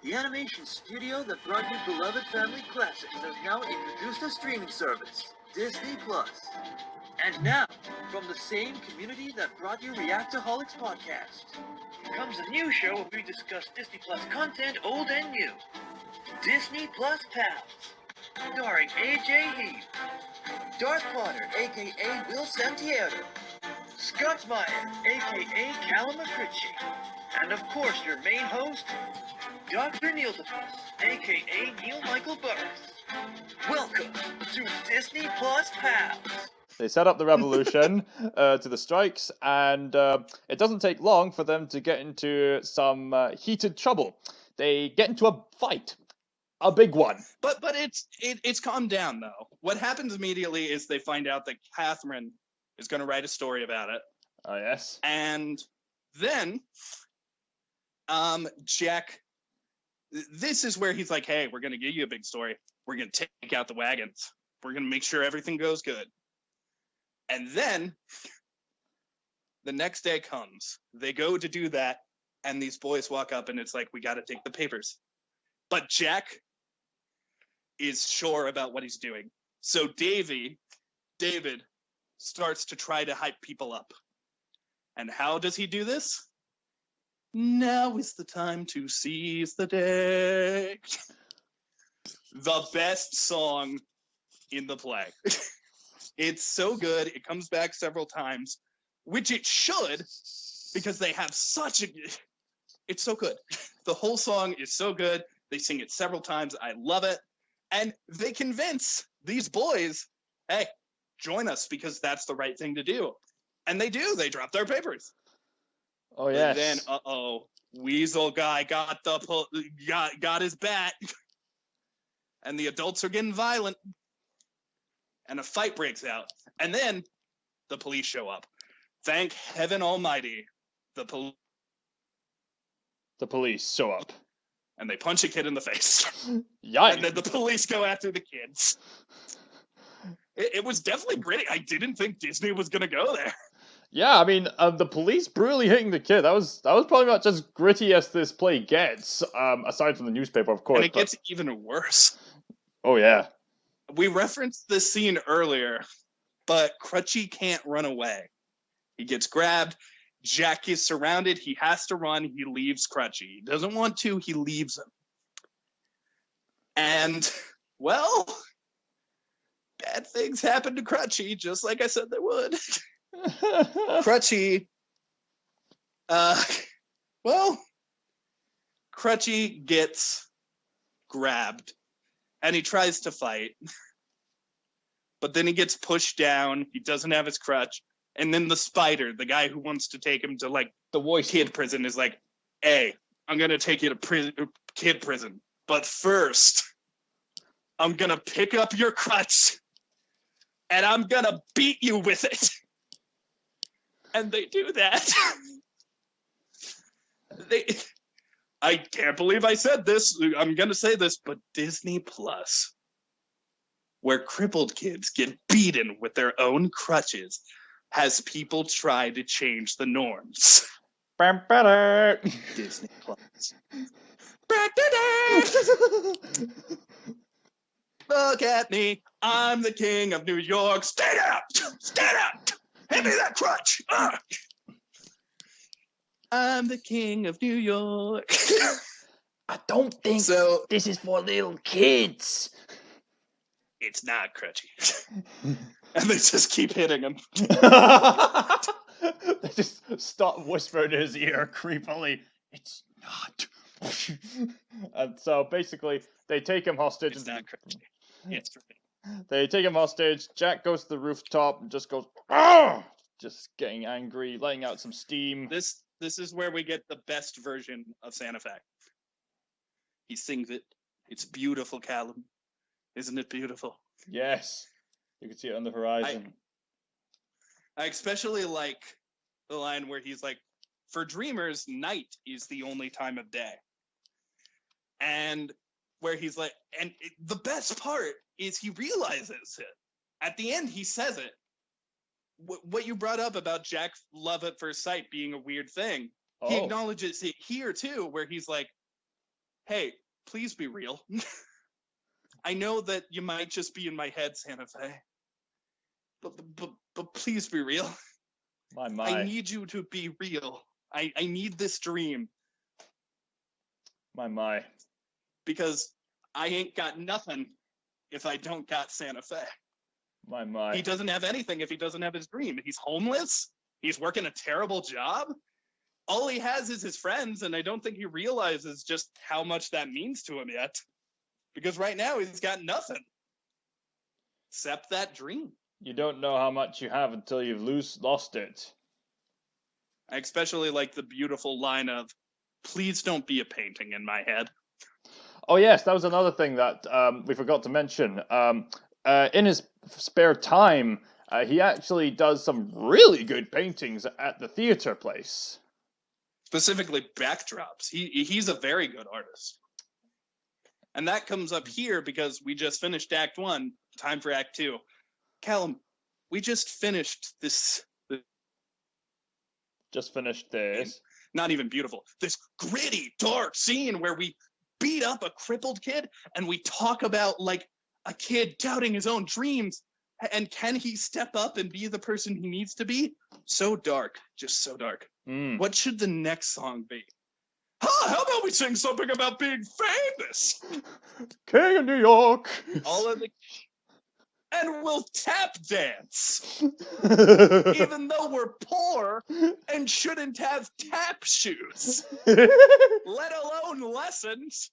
The animation studio that brought you beloved family classics has now introduced a streaming service, Disney+. And now, from the same community that brought you Reactaholics podcast, comes a new show where we discuss Disney+ content old and new. Disney+Pals, starring AJ Heath, Darth Potter, aka Will Santiago, Scott Meyer, aka Callum McCritchie, and of course your main host, Dr. Neil DeFuss, aka Neil Michael Burris. Welcome to Disney+Pals. They set up the revolution to the strikes, and it doesn't take long for them to get into some heated trouble. They get into a fight, a big one. But it's calmed down though. What happens immediately is they find out that Catherine is going to write a story about it. Oh yes. And then, Jack. This is where he's like, "Hey, we're going to give you a big story. We're going to take out the wagons. We're going to make sure everything goes good." And then the next day comes. They go to do that, and these boys walk up, and it's like, "We got to take the papers." But Jack is sure about what he's doing. So David starts to try to hype people up. And how does he do this? Now is the time to seize the day. The best song in the play. It's so good. It comes back several times, which it should, because they have such a... It's so good. The whole song is so good. They sing it several times. I love it. And they convince these boys, hey, join us because that's the right thing to do. And they do. They drop their papers. Oh yes. And then, Weasel guy got his bat. And the adults are getting violent. And a fight breaks out. And then the police show up. Thank heaven almighty. The police show up. And they punch a kid in the face. Yikes. And then the police go after the kids. It was definitely gritty. I didn't think Disney was going to go there. Yeah, I mean, the police brutally hitting the kid. That was probably about as gritty as this play gets, aside from the newspaper, of course. And it gets even worse. Oh, yeah. We referenced this scene earlier, but Crutchy can't run away. He gets grabbed. Jack is surrounded. He has to run. He leaves Crutchy. He doesn't want to. He leaves him. And, well, bad things happen to Crutchy, just like I said they would. Crutchy, Crutchy gets grabbed, and he tries to fight. But then he gets pushed down. He doesn't have his crutch. And then the spider, the guy who wants to take him to, like, the kid prison is like, hey, I'm going to take you to kid prison. But first, I'm going to pick up your crutch, and I'm going to beat you with it. And they do that. I can't believe I said this. I'm going to say this, but Disney+, where crippled kids get beaten with their own crutches, has people try to change the norms. Disney+. Look at me. I'm the king of New York. Stand out. Stand out. Hand me that crutch. I'm the king of New York. I don't think this is for little kids. It's not Crutchy. And they just keep hitting him. They just start whispering in his ear creepily. It's not. And so basically, they take him hostage. It's not Crutchy. It's Crutchy. They take him hostage. Jack goes to the rooftop and just goes, "Argh!" Just getting angry, letting out some steam. This is where we get the best version of Santa Fe. He sings it. It's beautiful, Callum. Isn't it beautiful? Yes. You can see it on the horizon. I especially like the line where he's like, for dreamers, night is the only time of day. And where he's like, and the best part is he realizes it. At the end, he says it. What you brought up about Jack's love at first sight being a weird thing, he acknowledges it here too, where he's like, hey, please be real. I know that you might just be in my head, Santa Fe. But please be real. My. I need you to be real. I need this dream. My. Because I ain't got nothing if I don't got Santa Fe. My. He doesn't have anything if he doesn't have his dream. He's homeless. He's working a terrible job. All he has is his friends, and I don't think he realizes just how much that means to him yet. Because right now he's got nothing. Except that dream. You don't know how much you have until you've lost it. I especially like the beautiful line of, please don't be a painting in my head. Oh yes, that was another thing that we forgot to mention. In his spare time, he actually does some really good paintings at the theater place. Specifically backdrops. He's a very good artist. And that comes up here because we just finished Act 1, time for Act 2. Callum, we just finished this. Just finished this. Not even beautiful. This gritty, dark scene where we beat up a crippled kid and we talk about like a kid doubting his own dreams. And can he step up and be the person he needs to be? So dark, just so dark. What should the next song be? How about we sing something about being famous? King of New York. All of the... And we'll tap dance. Even though we're poor and shouldn't have tap shoes. Let alone lessons.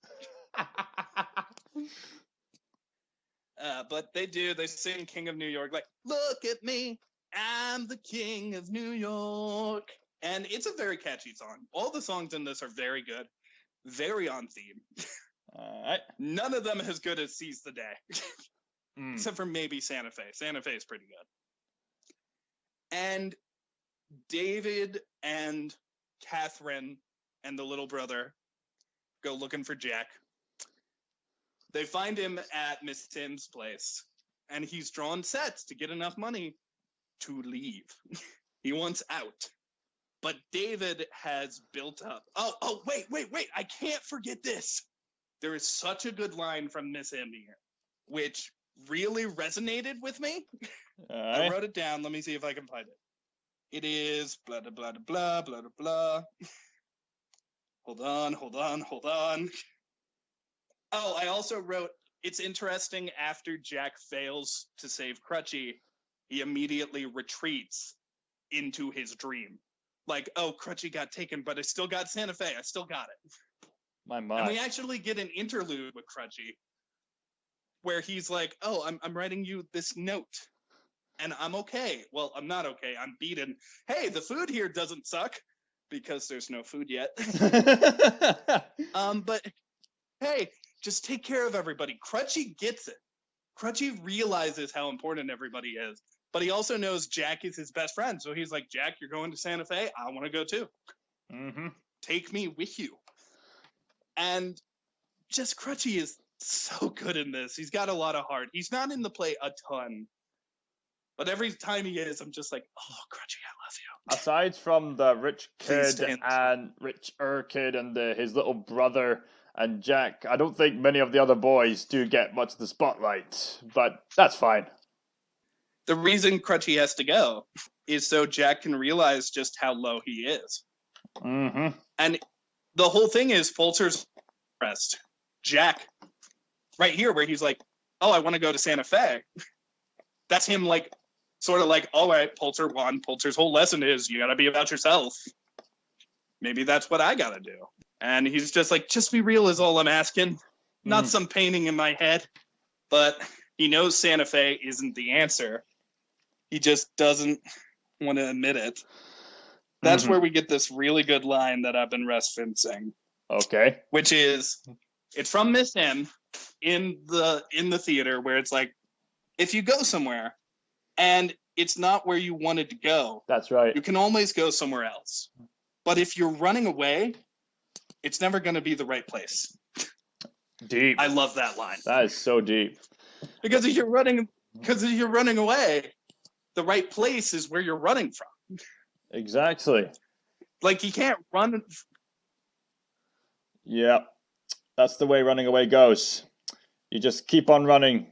But they sing King of New York, like, look at me, I'm the King of New York. And it's a very catchy song. All the songs in this are very good, very on theme. None of them as good as Seize the Day. Except for maybe Santa Fe. Santa Fe is pretty good. And David and Catherine and the little brother go looking for Jack. They find him at Miss Tim's place, and he's drawn sets to get enough money to leave. He wants out. But David has built up. Oh, wait. I can't forget this. There is such a good line from Miss M here, which really resonated with me. I wrote it down. Let me see if I can find it. It is blah, blah, blah, blah, blah, blah, blah. Hold on. Oh, I also wrote, it's interesting after Jack fails to save Crutchy, he immediately retreats into his dream. Like, oh, Crutchy got taken, but I still got Santa Fe. I still got it. My. And we actually get an interlude with Crutchy where he's like, oh, I'm writing you this note. And I'm okay. Well, I'm not okay. I'm beaten. Hey, the food here doesn't suck because there's no food yet. But hey, just take care of everybody. Crutchy gets it. Crutchy realizes how important everybody is. But he also knows Jack is his best friend. So he's like, Jack, you're going to Santa Fe? I want to go too. Take me with you. And just Crutchy is so good in this. He's got a lot of heart. He's not in the play a ton. But every time he is, I'm just like, oh, Crutchy, I love you. Aside from the rich Please kid stand. and richer kid and his little brother and Jack, I don't think many of the other boys do get much of the spotlight. But that's fine. The reason Crutchy has to go is so Jack can realize just how low he is. And the whole thing is Fulcher's impressed. Jack, right here where he's like, oh, I want to go to Santa Fe. That's him like, sort of like, all right, Pulcher won. Pulcher's whole lesson is you got to be about yourself. Maybe that's what I got to do. And he's just like, just be real is all I'm asking. Not some painting in my head. But he knows Santa Fe isn't the answer. He just doesn't want to admit it. That's where we get this really good line that I've been referencing. Okay. Which is, it's from Miss M in the theater where it's like, if you go somewhere and it's not where you wanted to go, That's right. you can always go somewhere else. But if you're running away, it's never going to be the right place. Deep. I love that line. That is so deep. Because if you're running away, the right place is where you're running from. Exactly. Like you can't run. Yeah. That's the way running away goes. You just keep on running,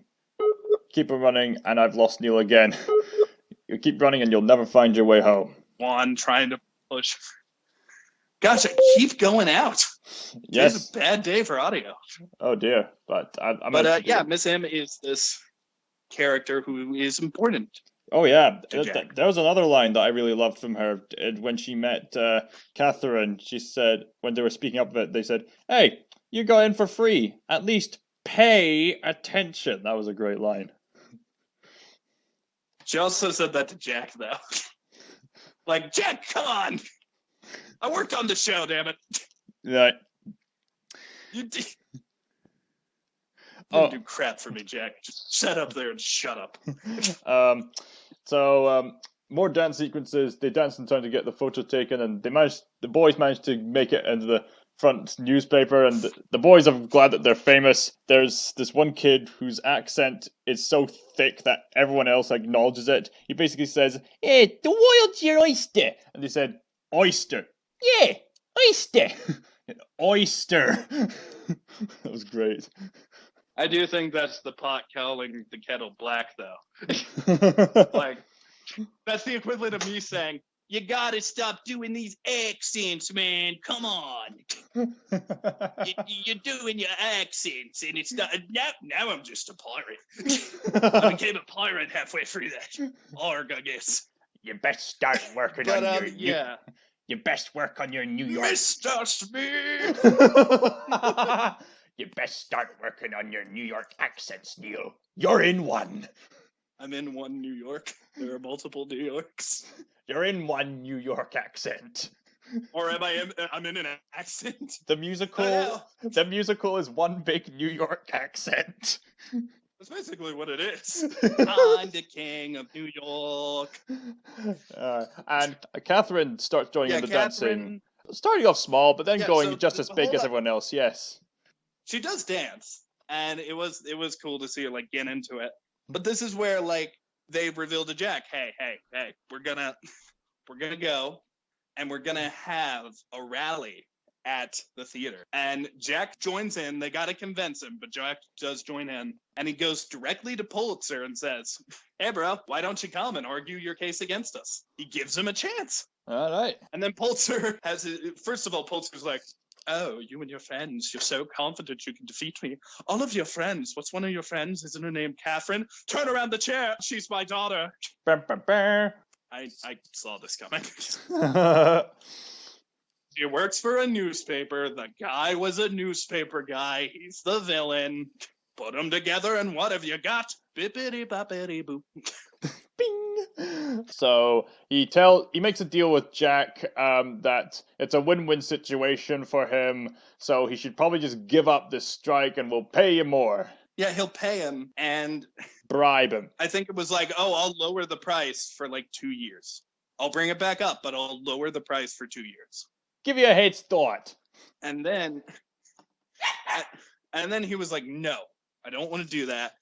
and I've lost Neil again. You keep running and you'll never find your way home. Juan trying to push. Gosh, I keep going out. Yes. It's a bad day for audio. Oh dear. But Miss M is this character who is important. Oh yeah, to Jack. there was another line that I really loved from her when she met Catherine. She said, when they were speaking up of it, they said, "Hey, you got in for free. At least pay attention." That was a great line. She also said that to Jack, though. Like, Jack, come on! I worked on the show, damn it. Yeah. You didn't do crap for me, Jack. Just shut up there and shut up. More dance sequences. They dance in time to get the photo taken, and the boys managed to make it into the front newspaper, and the boys are glad that they're famous. There's this one kid whose accent is so thick that everyone else acknowledges it. He basically says, "Hey, the world's your oyster," and they said, "Oyster." "Yeah, oyster." Oyster. That was great. I do think that's the pot calling the kettle black, though. Like, that's the equivalent of me saying, "You gotta stop doing these accents, man. Come on. You're doing your accents, and it's not. Now I'm just a pirate. I became a pirate halfway through that. Arg, I guess. You best start working You best work on your New York. Mr. Smith. You best start working on your New York accents, Neil. You're in one. I'm in one New York. There are multiple New Yorks. You're in one New York accent. Or I'm in an accent? The musical is one big New York accent. That's basically what it is. I'm the king of New York. And Catherine starts joining in the dancing. Starting off small, but then going just as big as everyone else, yes. She does dance, and it was cool to see her like get into it. But this is where like they reveal to Jack, hey, we're gonna go and we're gonna have a rally at the theater. And Jack joins in. They gotta convince him, but Jack does join in, and he goes directly to Pulitzer and says, "Hey bro, why don't you come and argue your case against us?" He gives him a chance. All right. And then Pulitzer first of all, Pulitzer's like, "Oh, you and your friends, you're so confident you can defeat me. All of your friends. What's one of your friends? Isn't her name Catherine? Turn around the chair. She's my daughter." I saw this coming. She works for a newspaper. The guy was a newspaper guy. He's the villain. Put them together, and what have you got? Bippity boppity boop. Bing. So he makes a deal with Jack that it's a win-win situation for him. So he should probably just give up this strike, and we'll pay you more. Yeah, he'll pay him and bribe him. I think it was like, "Oh, I'll lower the price for like 2 years. I'll bring it back up, but I'll lower the price for 2 years. Give you a head start." And then he was like, "No, I don't want to do that."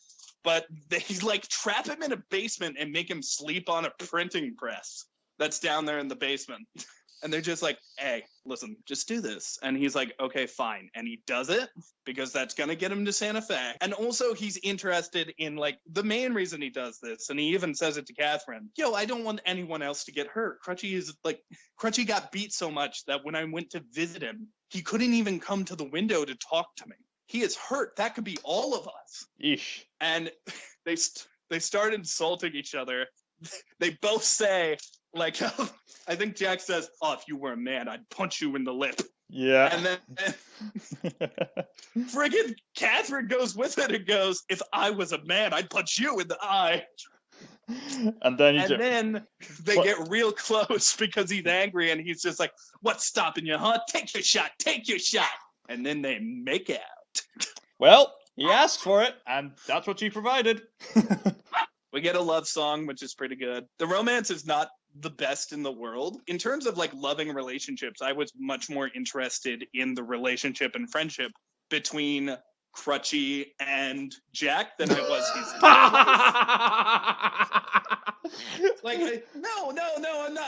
But they like trap him in a basement and make him sleep on a printing press that's down there in the basement. And they're just like, "Hey, listen, just do this." And he's like, "Okay, fine." And he does it because that's going to get him to Santa Fe. And also he's interested in like the main reason he does this. And he even says it to Catherine. "Yo, I don't want anyone else to get hurt. Crutchy got beat so much that when I went to visit him, he couldn't even come to the window to talk to me. He is hurt. That could be all of us." Yeesh. And they start insulting each other. They both say, like, I think Jack says, "Oh, if you were a man, I'd punch you in the lip." Yeah. And then friggin' Catherine goes with it and goes, "If I was a man, I'd punch you in the eye." And then they get real close because he's angry and he's just like, "What's stopping you, huh? Take your shot. Take your shot." And then they make out. Well, he asked for it, and that's what she provided. We get a love song, which is pretty good. The romance is not the best in the world. In terms of like loving relationships, I was much more interested in the relationship and friendship between Crutchy and Jack than I was his. Like, no,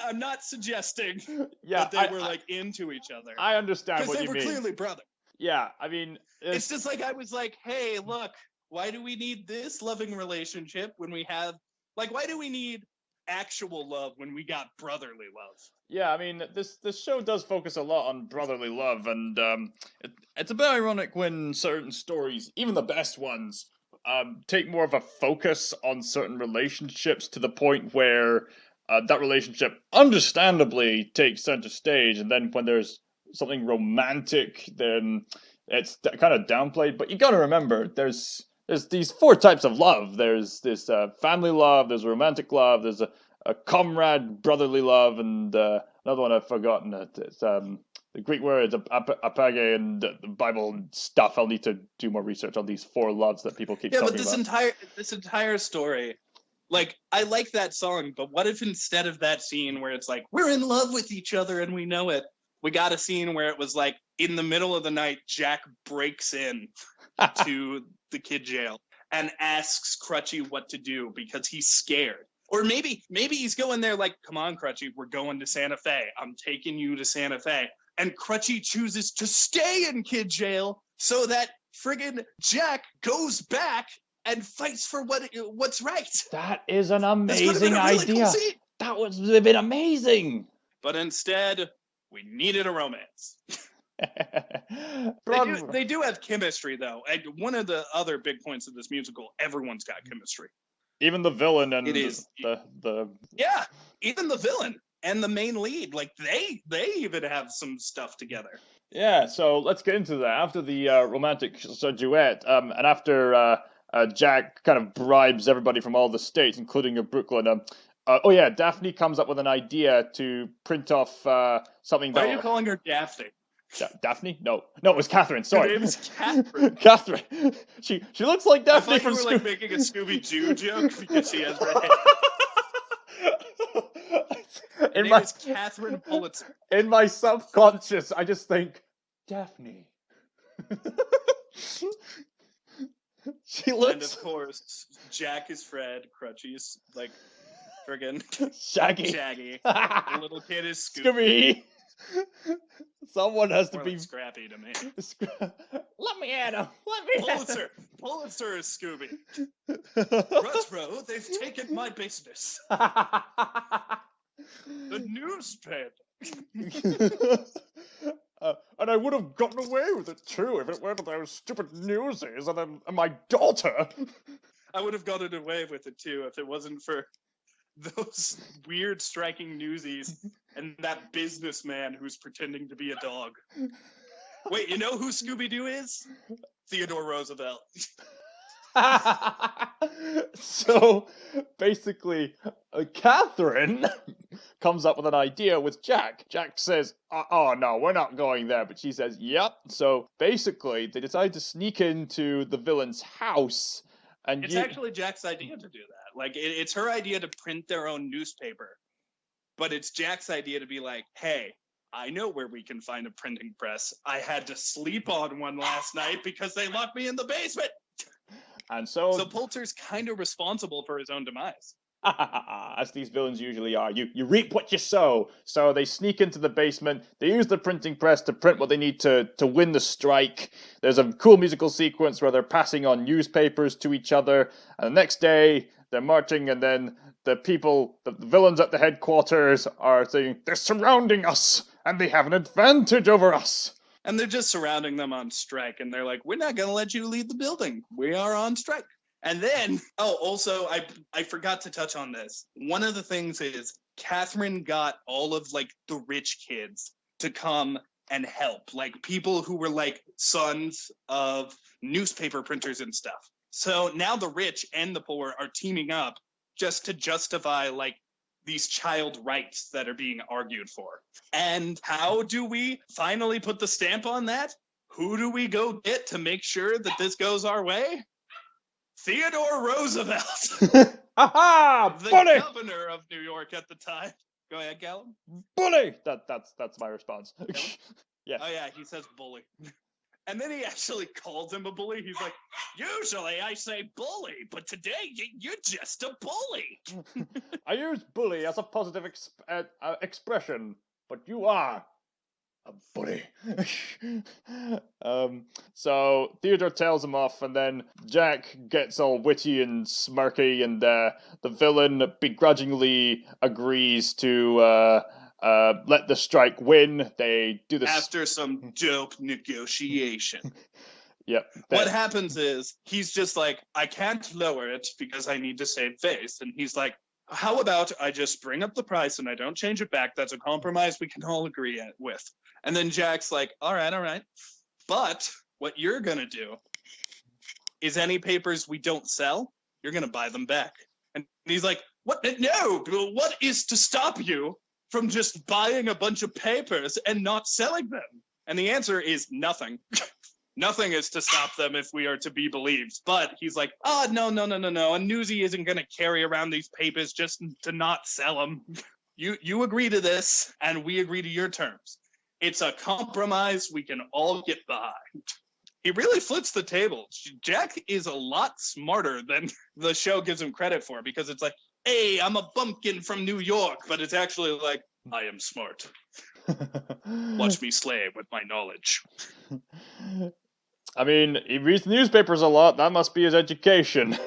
I'm not suggesting that they were like into each other. I understand what you mean. Because they were clearly brothers. Yeah, I mean, It's just like I was like, hey, look, why do we need this loving relationship when we have why do we need actual love when we got brotherly love? yeah, I mean, this show does focus a lot on brotherly love, and it's a bit ironic when certain stories, even the best ones, take more of a focus on certain relationships to the point where that relationship understandably takes center stage, and then when there's something romantic, then it's kind of downplayed. But you gotta remember, there's these four types of love. There's this family love, there's romantic love, there's a comrade brotherly love, and another one I've forgotten. It's the Greek word apage, and the Bible stuff. I'll need to do more research on these four loves that people keep talking about. Yeah, but this entire story, like, I like that song, but what if instead of that scene where it's like, we're in love with each other and we know it, we got a scene where it was like, in the middle of the night, Jack breaks in to the kid jail and asks Crutchy what to do because he's scared. Or maybe he's going there like, come on, Crutchy, we're going to Santa Fe. I'm taking you to Santa Fe. And Crutchy chooses to stay in kid jail so that friggin' Jack goes back and fights for what's right. That is an amazing idea. Cool scene. That would have been amazing. But instead, we needed a romance. They do have chemistry, though. And one of the other big points of this musical, everyone's got chemistry. Even the villain and it is the yeah, even the villain and the main lead, like they even have some stuff together. Yeah, so let's get into that. After the romantic duet, and after Jack kind of bribes everybody from all the states, including Brooklyn. Daphne comes up with an idea to print off something. Why are you calling her Daphne? Daphne? No, it was Catherine. Sorry, her name is Catherine. Catherine. She looks like Daphne from you were like making a Scooby-Doo joke because she has red hair. Her name is Catherine Pulitzer. In my subconscious, I just think Daphne. She looks. And of course, Jack is Fred. Crutchy's like friggin' Shaggy. The little kid is Scooby. Someone has to More be like Scrappy to me. Let me at him. Let me. Pulitzer is Scooby. Rutro, they've taken my business. The newspaper. And I would have gotten away with it too if it weren't for those stupid Newsies and my daughter. I would have gotten away with it too if it wasn't for those weird striking Newsies and that businessman who's pretending to be a dog. Wait, you know who Scooby-Doo is? Theodore Roosevelt. So basically, Catherine comes up with an idea with Jack. Jack says, oh no, we're not going there. But she says, yep. So basically, they decide to sneak into the villain's house. And it's actually Jack's idea to do that. Like, it's her idea to print their own newspaper. But it's Jack's idea to be like, hey, I know where we can find a printing press. I had to sleep on one last night because they locked me in the basement. And so Poulter's kind of responsible for his own demise. As these villains usually are. You reap what you sow. So they sneak into the basement. They use the printing press to print what they need to win the strike. There's a cool musical sequence where they're passing on newspapers to each other. And the next day, they're marching, and then the villains at the headquarters are saying, they're surrounding us, and they have an advantage over us. And they're just surrounding them on strike, and they're like, we're not going to let you leave the building. We are on strike. And then, also, I forgot to touch on this. One of the things is Catherine got all of, like, the rich kids to come and help. Like, people who were, like, sons of newspaper printers and stuff. So now the rich and the poor are teaming up just to justify, like, these child rights that are being argued for. And how do we finally put the stamp on that? Who do we go get to make sure that this goes our way? Theodore Roosevelt. Aha! The Bully! governor of New York at the time. Go ahead, Callum. Bully! That's my response. Yes. Oh yeah, he says bully. And then he actually calls him a bully. He's like, usually I say bully, but today you're just a bully. I use bully as a positive expression, but you are buddy. So Theodore tells him off, and then Jack gets all witty and smirky, and the villain begrudgingly agrees to let the strike win. They do this After some dope negotiation. Yep. What happens is he's just like, I can't lower it because I need to save face. And he's like, how about I just bring up the price and I don't change it back? That's a compromise we can all agree with. And then Jack's like, all right. But what you're going to do is any papers we don't sell, you're going to buy them back. And he's like, what? No, what is to stop you from just buying a bunch of papers and not selling them? And the answer is nothing. Nothing is to stop them if we are to be believed. But he's like, no. A newsie isn't going to carry around these papers just to not sell them. You agree to this, and we agree to your terms. It's a compromise we can all get behind. He really flips the table. Jack is a lot smarter than the show gives him credit for, because it's like, hey, I'm a bumpkin from New York, but it's actually like, I am smart. Watch me slay with my knowledge. I mean, he reads the newspapers a lot. That must be his education.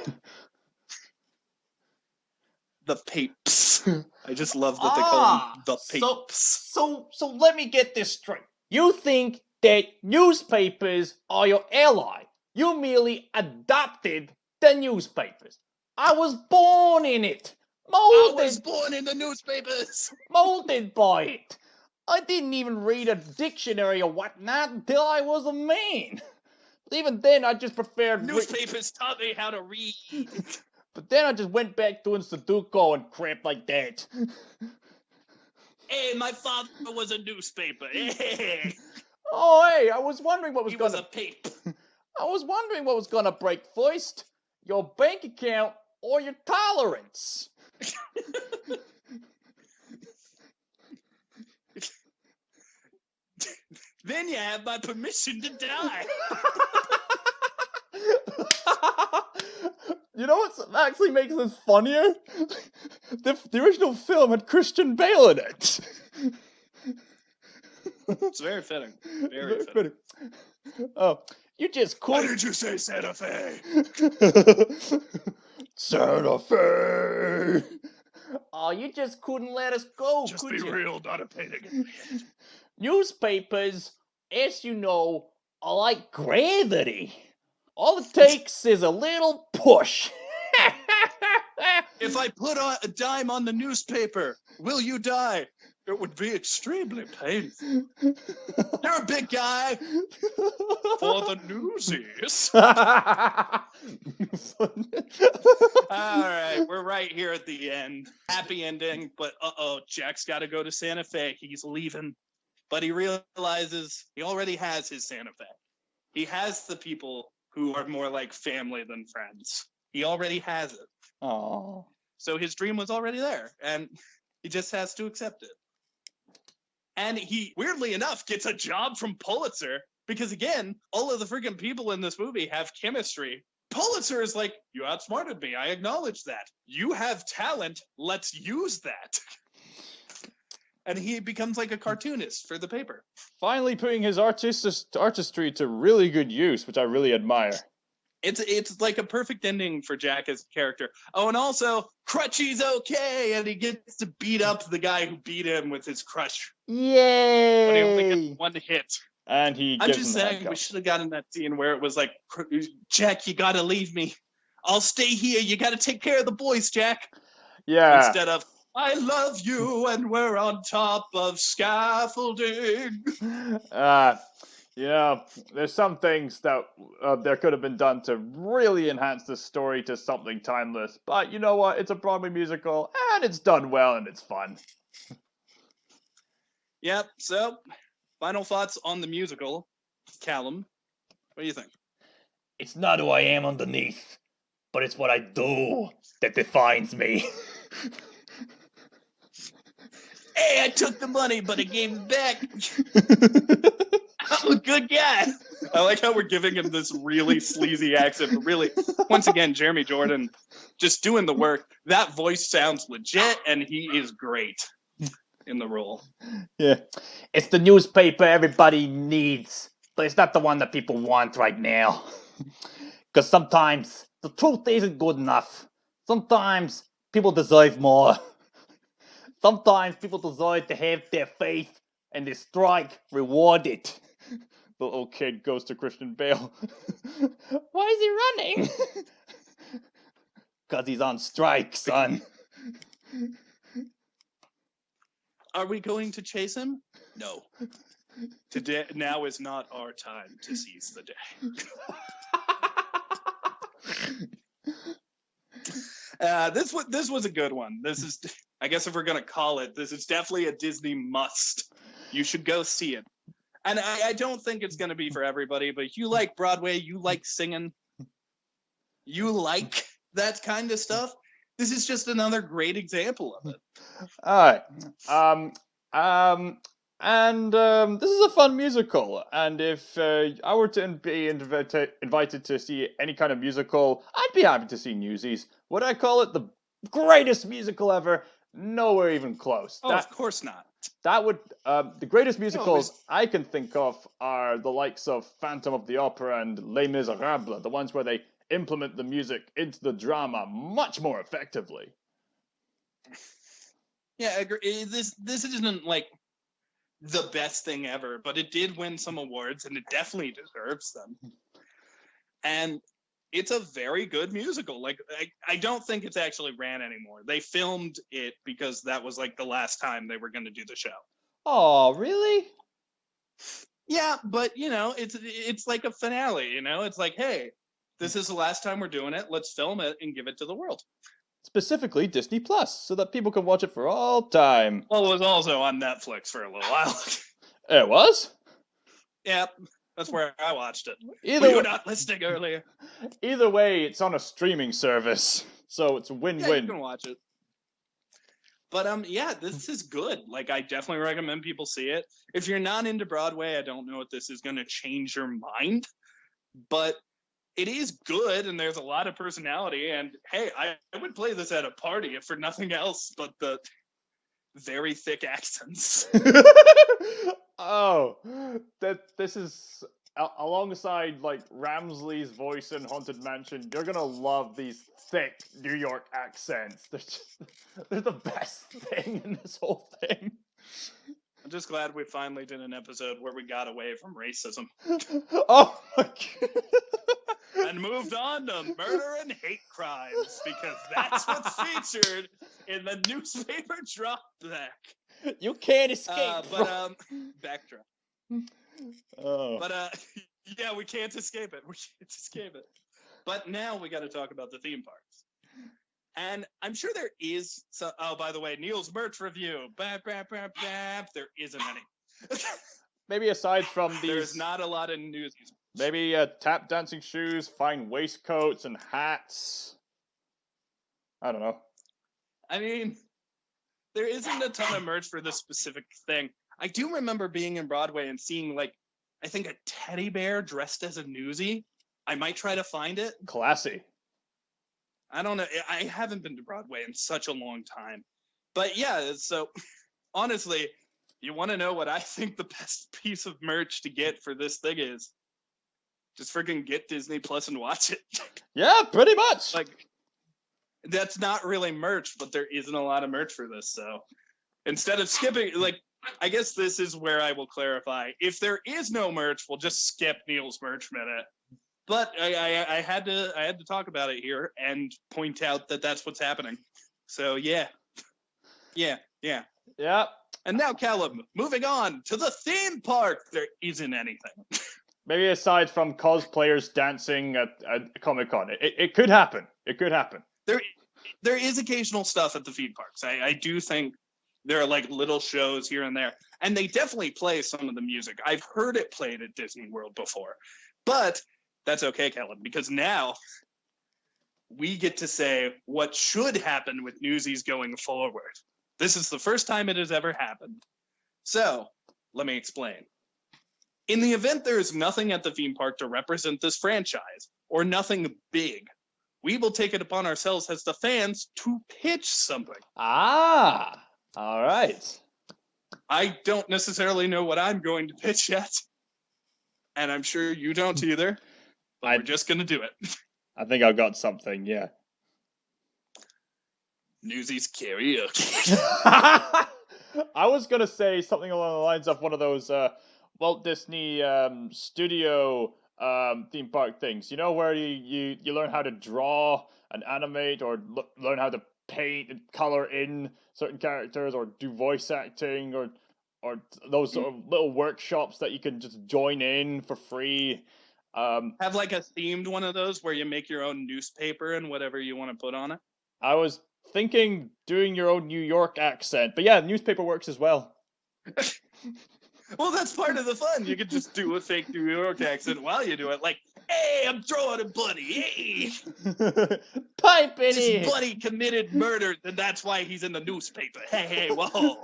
The papes. I just love that they call them the papes. So let me get this straight. You think that newspapers are your ally. You merely adopted the newspapers. I was born in it. I was born in the newspapers. Molded by it. I didn't even read a dictionary or whatnot until I was a man. But even then, I just preferred... Newspapers taught me how to read. But then I just went back doing Sudoku and crap like that. Hey, my father was a newspaper. Oh, hey, I was wondering what was He gonna... was a pape. I was wondering what was gonna break first. Your bank account or your tolerance. Then you have my permission to die. You know what actually makes this funnier? The original film had Christian Bale in it. It's very fitting. Very fitting. Oh, you just Why couldn't... did you say Santa Fe? Santa Fe! Oh, you just couldn't let us go, Just could be you? real, not a painting in the head. Newspapers, as you know, are like gravity. All it takes is a little push. If I put a dime on the newspaper, will you die? It would be extremely painful. You're a big guy. For the Newsies. All right, we're right here at the end. Happy ending, but Jack's got to go to Santa Fe. He's leaving. But he realizes he already has his Santa Fe. He has the people who are more like family than friends. He already has it. Aww. So his dream was already there, and he just has to accept it. And he, weirdly enough, gets a job from Pulitzer because, again, all of the freaking people in this movie have chemistry. Pulitzer is like, you outsmarted me. I acknowledge that. You have talent. Let's use that. And he becomes like a cartoonist for the paper. Finally putting his artistry to really good use, which I really admire. It's like a perfect ending for Jack as a character. Oh, and also, Crutchy's okay, and he gets to beat up the guy who beat him with his crutch. Yay! But he only gets one hit. And he I'm gives just him the saying, we handcuffs. should have gotten that scene where it was like, Jack, you gotta leave me. I'll stay here. You gotta take care of the boys, Jack. Yeah. Instead of, I love you, and we're on top of scaffolding. Yeah, there's some things that there could have been done to really enhance the story to something timeless. But you know what? It's a Broadway musical, and it's done well, and it's fun. Yep, so, final thoughts on the musical. Callum, what do you think? It's not who I am underneath, but it's what I do that defines me. Hey, I took the money, but I gave it back. I'm a good guy. I like how we're giving him this really sleazy accent, but really, once again, Jeremy Jordan just doing the work. That voice sounds legit, and he is great. in the role. Yeah. It's the newspaper everybody needs, but it's not the one that people want right now. Because sometimes the truth isn't good enough. Sometimes people deserve more. Sometimes people deserve to have their faith and their strike rewarded. The little kid goes to Christian Bale. Why is he running? Because he's on strike, son. Are we going to chase him? No. Today now is not our time to seize the day. This was a good one. This is, I guess, if we're gonna call it, this is definitely a Disney must. You should go see it. And I don't think it's gonna be for everybody, but if you like Broadway, you like singing, you like that kind of stuff, this is just another great example of it. All right. This is a fun musical, and if I were to be invited to see any kind of musical, I'd be happy to see Newsies. Would I call it the greatest musical ever? Nowhere even close. Oh, of course not. That would the greatest musicals I can think of are the likes of Phantom of the Opera and Les Miserables, the ones where they implement the music into the drama much more effectively. Yeah, I agree. This isn't like the best thing ever, but it did win some awards, and it definitely deserves them. And it's a very good musical. Like, I don't think it's actually ran anymore. They filmed it because that was like the last time they were going to do the show. Oh, really? Yeah, but you know, it's like a finale. You know, it's like, hey, this is the last time we're doing it. Let's film it and give it to the world. Specifically Disney+, so that people can watch it for all time. Well, it was also on Netflix for a little while. It was? Yep, that's where I watched it. Either We were way, not listening earlier. either way, it's on a streaming service, so it's a Yeah, win-win. you can watch it. But yeah, this is good. Like, I definitely recommend people see it. If you're not into Broadway, I don't know if this is going to change your mind, but it is good, and there's a lot of personality. And hey, I would play this at a party if for nothing else but the very thick accents. Oh, this is alongside like Ramsley's voice in Haunted Mansion. You're gonna love these thick New York accents. They're the best thing in this whole thing. I'm just glad we finally did an episode where we got away from racism Oh my god. and moved on to murder and hate crimes, because that's what's featured in the newspaper drop back. You can't escape. Backdrop. Oh. But yeah, we can't escape it. We can't escape it. But now we got to talk about the theme parks. And I'm sure there is some. Oh, by the way, Neil's merch review. Bap, bap, bap, bap. There isn't any. Maybe aside from these, There's not a lot of Newsies. maybe tap dancing shoes, fine waistcoats and hats. I don't know. I mean, there isn't a ton of merch for this specific thing. I do remember being in Broadway and seeing, like, I think a teddy bear dressed as a Newsie. I might try to find it. Classy. I don't know. I haven't been to Broadway in such a long time. But yeah, so honestly, you want to know what I think the best piece of merch to get for this thing is? Just freaking get Disney Plus and watch it. Yeah, pretty much. Like, that's not really merch, but there isn't a lot of merch for this. So instead of skipping, like, I guess this is where I will clarify. If there is no merch, we'll just skip Neil's merch minute. But I had to talk about it here and point out that that's what's happening. So yeah. Yeah. And now, Callum, moving on to the theme park. There isn't anything. Maybe aside from cosplayers dancing at Comic-Con. It could happen. It could happen. There is occasional stuff at the theme parks. I do think there are like little shows here and there. And they definitely play some of the music. I've heard it played at Disney World before. But that's okay, Callum, because now we get to say what should happen with Newsies going forward. This is the first time it has ever happened. So, let me explain. In the event there is nothing at the theme park to represent this franchise, or nothing big, we will take it upon ourselves as the fans to pitch something. Ah, all right. I don't necessarily know what I'm going to pitch yet, and I'm sure you don't either. But we're just gonna do it. I think I've got something. Yeah. Newsies karaoke. I was gonna say something along the lines of one of those Walt Disney studio theme park things. You know, where you learn how to draw and animate, or learn how to paint and color in certain characters, or do voice acting, or those sort of little workshops that you can just join in for free. Have like a themed one of those where you make your own newspaper and whatever you want to put on it. I was thinking doing your own New York accent, but yeah, newspaper works as well. Well, that's part of the fun. You could just do a fake New York accent while you do it. Like, hey, I'm throwing a buddy. Hey, Pipe in this it. buddy committed murder, and that's why he's in the newspaper. Hey, whoa.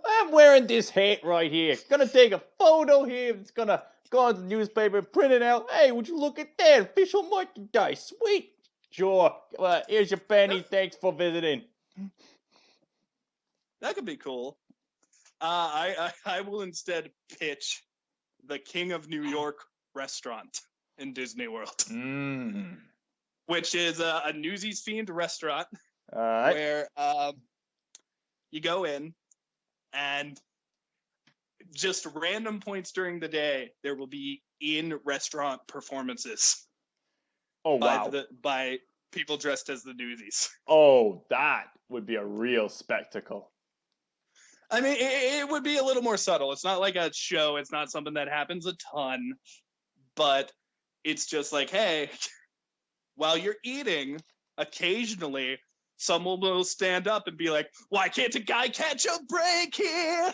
I'm wearing this hat right here. Gonna take a photo here. It's gonna go on the newspaper, print it out. Hey, would you look at that? Official merchandise. Sweet. Sure. Well, here's your penny. Thanks for visiting. That could be cool. I will instead pitch the King of New York restaurant in Disney World, which is a Newsies themed restaurant where you go in and just random points during the day there will be in-restaurant performances. Oh wow! By people dressed as the Newsies. Oh, that would be a real spectacle. I mean, it would be a little more subtle. It's not like a show. It's not something that happens a ton. But it's just like, hey, while you're eating, occasionally someone will stand up and be like, why can't a guy catch a break here?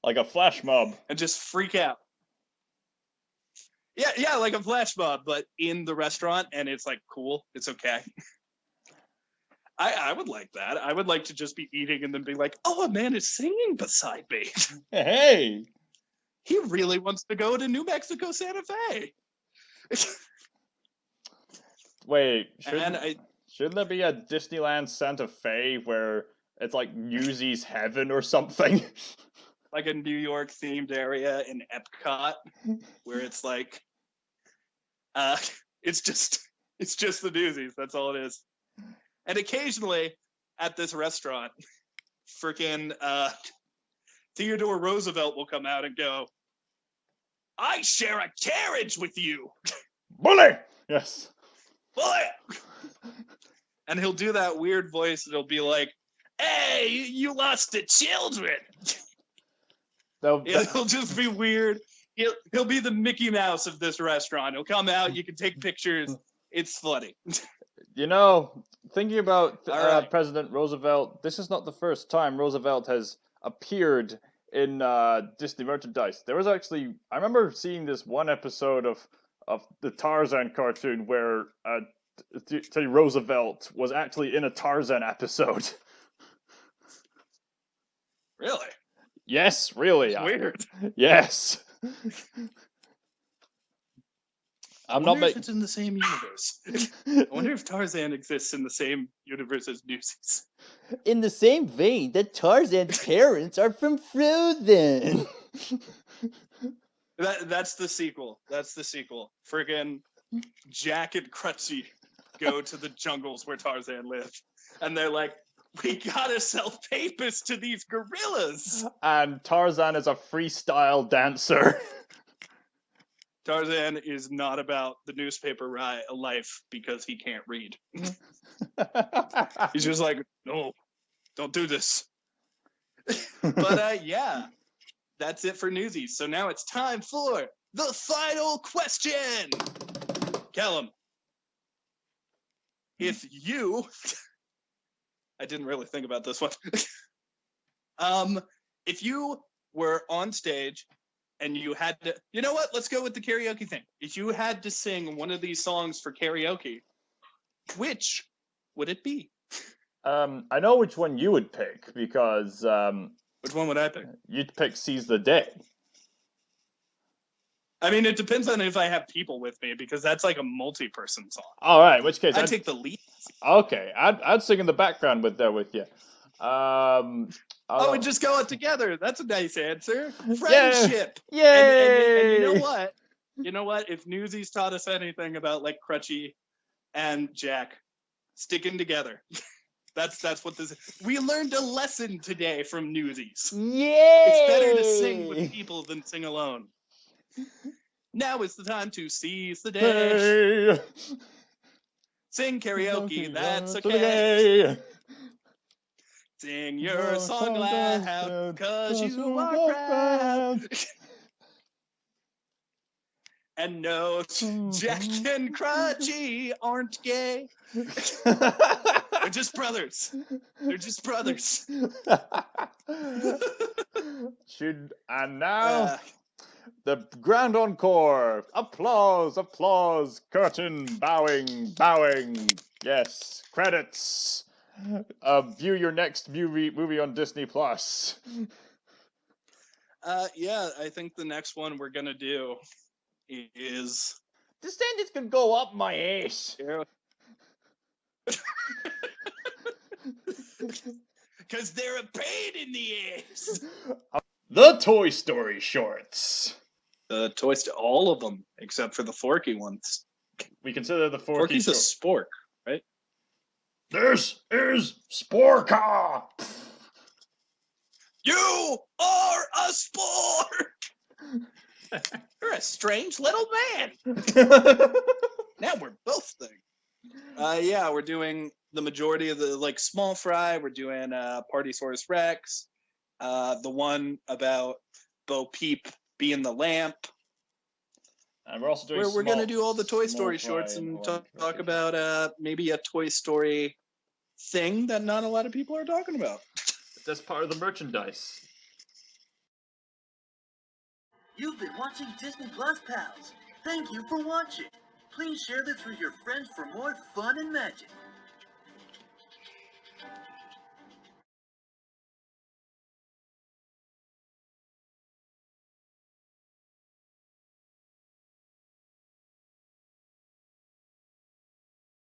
Like a flash mob. And just freak out. Yeah, like a flash mob, but in the restaurant, and it's like, cool, it's okay. I would like that. I would like to just be eating and then be like, oh, a man is singing beside me. Hey! He really wants to go to New Mexico, Santa Fe. Wait, shouldn't there be a Disneyland Santa Fe where it's like Newsies Heaven or something? Like a New York themed area in Epcot where it's like, it's just the Newsies. That's all it is. And occasionally at this restaurant, freaking Theodore Roosevelt will come out and go, I share a carriage with you. Bully! Yes. Bully! And he'll do that weird voice and he'll be like, hey, you lost the children. It'll just be weird. He'll be the Mickey Mouse of this restaurant. He'll come out, you can take pictures. It's funny. You know, thinking about President Roosevelt, this is not the first time Roosevelt has appeared in Disney merchandise. There was actually, I remember seeing this one episode of the Tarzan cartoon where Teddy Roosevelt was actually in a Tarzan episode. Really? Yes, really. It's weird. Yes. I wonder if it's in the same universe. I wonder if Tarzan exists in the same universe as Newsies. In the same vein, that Tarzan's parents are from Frozen. That's the sequel. Friggin' Jack and Crutchy go to the jungles where Tarzan lived. And they're like, we gotta sell papers to these gorillas. And Tarzan is a freestyle dancer. Tarzan is not about the newspaper life because he can't read. He's just like, no, don't do this. But yeah, that's it for Newsies. So now it's time for the final question. Callum, if you... I didn't really think about this one. If you were on stage and you had to, you know what? Let's go with the karaoke thing. If you had to sing one of these songs for karaoke, which would it be? I know which one you would pick because which one would I pick? You'd pick "Seize the Day." I mean, it depends on if I have people with me because that's like a multi-person song. All right, in which case I'd take the lead. Okay, I'd sing in the background with you. Oh, we Oh. just go out together. That's a nice answer. Friendship. Yay! And you know what? You know what? If Newsies taught us anything about like Crutchy and Jack sticking together, that's what this is. We learned a lesson today from Newsies. Yay! It's better to sing with people than sing alone. Now is the time to seize the day. Hey. Sing karaoke, that's okay. okay. Sing your song loud, cause you are proud. And no, Jack and Crutchy aren't gay. They're just brothers. They're just brothers. And now Uh, the grand encore. Applause, applause. Curtain, bowing, bowing. Yes, credits. View your next movie on Disney+. yeah, I think the next one we're gonna do is The standards can go up my ass. because they're a pain in the ass. The Toy Story shorts. The Toys, all of them except for the Forky ones. We consider the Forky Forky's a short. spork, right? This is Sporka. You are a spork. You're a strange little man. Now we're both things. Yeah, we're doing the majority of the like small fry. We're doing Partysaurus Rex, the one about Bo Peep being the lamp. And we're also doing We're gonna do all the Toy small Story fry shorts and and one talk about maybe a Toy Story thing that not a lot of people are talking about. That's part of the merchandise. You've been watching Disney+Pals. Thank you for watching. Please share this with your friends for more fun and magic.